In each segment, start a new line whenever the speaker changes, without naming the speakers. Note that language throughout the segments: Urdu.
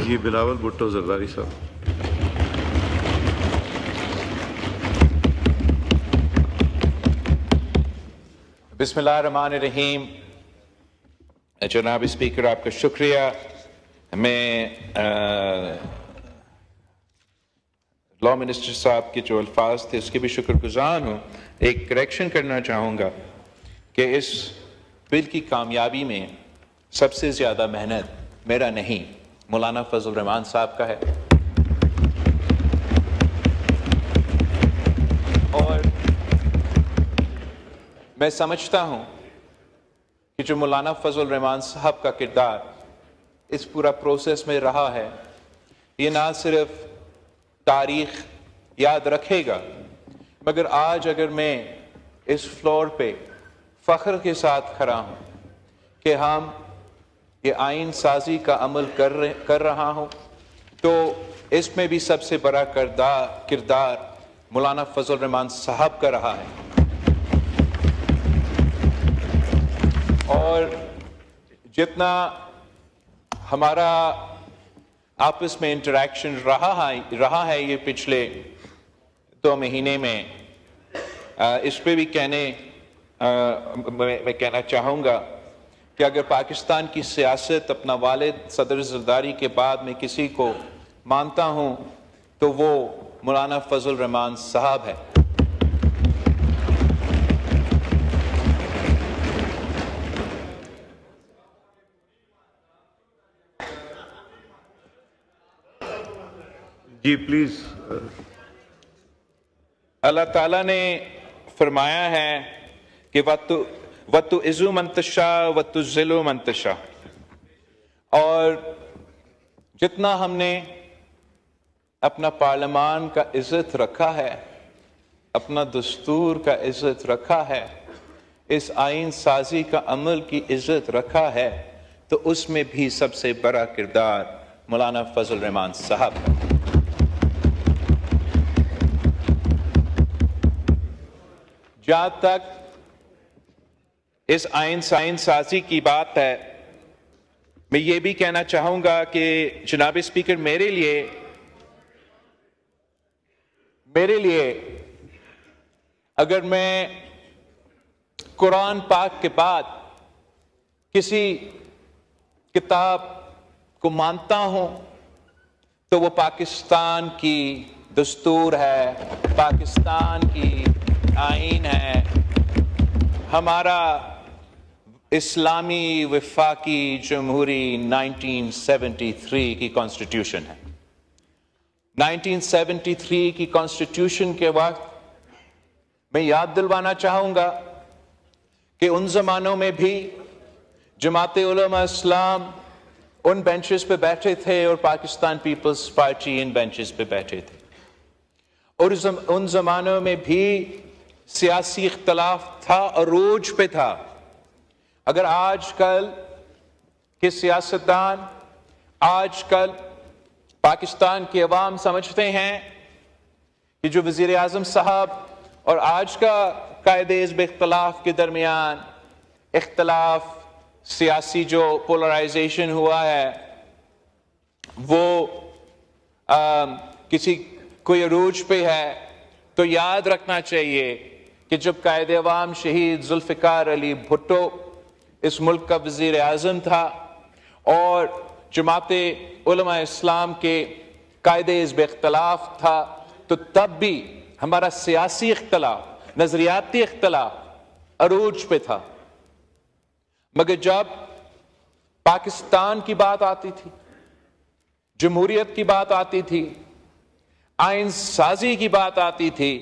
جی بلاول بھٹو زرداری صاحب.
بسم اللہ الرحمن الرحیم. جناب اسپیکر آپ کا شکریہ. میں لا منسٹر صاحب کے جو الفاظ تھے اس کے بھی شکر گزار ہوں. ایک کریکشن کرنا چاہوں گا کہ اس بل کی کامیابی میں سب سے زیادہ محنت میرا نہیں مولانا فضل الرحمان صاحب کا ہے. اور میں سمجھتا ہوں کہ جو مولانا فضل الرحمان صاحب کا کردار اس پورا پروسیس میں رہا ہے یہ نہ صرف تاریخ یاد رکھے گا مگر آج اگر میں اس فلور پہ فخر کے ساتھ کھڑا ہوں کہ ہم یہ آئین سازی کا عمل کر رہا ہوں تو اس میں بھی سب سے بڑا کردار مولانا فضل الرحمان صاحب کا رہا ہے. اور جتنا ہمارا آپس میں انٹریکشن رہا ہے یہ پچھلے 2 مہینے میں اس پہ بھی میں کہنا چاہوں گا کہ اگر پاکستان کی سیاست اپنا والد صدر زرداری کے بعد میں کسی کو مانتا ہوں تو وہ مولانا فضل الرحمان صاحب ہے.
جی پلیز.
اللہ تعالیٰ نے فرمایا ہے کہ وَتُعِزُّ مَن تَشَاءُ وَتُذِلُّ مَن تَشَاءُ. اور جتنا ہم نے اپنا پارلیمان کا عزت رکھا ہے اپنا دستور کا عزت رکھا ہے اس آئین سازی کا عمل کی عزت رکھا ہے تو اس میں بھی سب سے بڑا کردار مولانا فضل الرحمان صاحب کا. جہاں تک اس آئین سازی کی بات ہے میں یہ بھی کہنا چاہوں گا کہ جناب اسپیکر میرے لیے اگر میں قرآن پاک کے بعد کسی کتاب کو مانتا ہوں تو وہ پاکستان کی دستور ہے پاکستان کی آئین ہے ہمارا اسلامی وفاقی جمہوری 1973 کی کانسٹیٹیوشن ہے. 1973 کی کانسٹیٹیوشن کے وقت میں یاد دلوانا چاہوں گا کہ ان زمانوں میں بھی جماعت علماء اسلام ان بینچز پہ بیٹھے تھے اور پاکستان پیپلز پارٹی ان بینچز پہ بیٹھے تھے. اور ان زمانوں میں بھی سیاسی اختلاف تھا عروج پہ تھا. اگر آج کل کے سیاستدان آج کل پاکستان کے عوام سمجھتے ہیں کہ جو وزیر اعظم صاحب اور آج کا قائد حزب اختلاف کے درمیان اختلاف سیاسی جو پولرائزیشن ہوا ہے وہ کوئی عروج پہ ہے تو یاد رکھنا چاہیے کہ جب قائد عوام شہید ذوالفقار علی بھٹو اس ملک کا وزیر اعظم تھا اور جماعت علماء اسلام کے قائد حزب اختلاف تھا تو تب بھی ہمارا سیاسی اختلاف نظریاتی اختلاف عروج پہ تھا. مگر جب پاکستان کی بات آتی تھی جمہوریت کی بات آتی تھی آئین سازی کی بات آتی تھی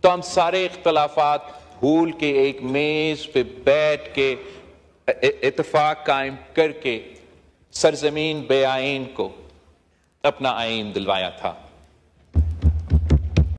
تو ہم سارے اختلافات بھول کے ایک میز پہ بیٹھ کے اتفاق قائم کر کے سرزمین بے آئین کو اپنا آئین دلوایا تھا.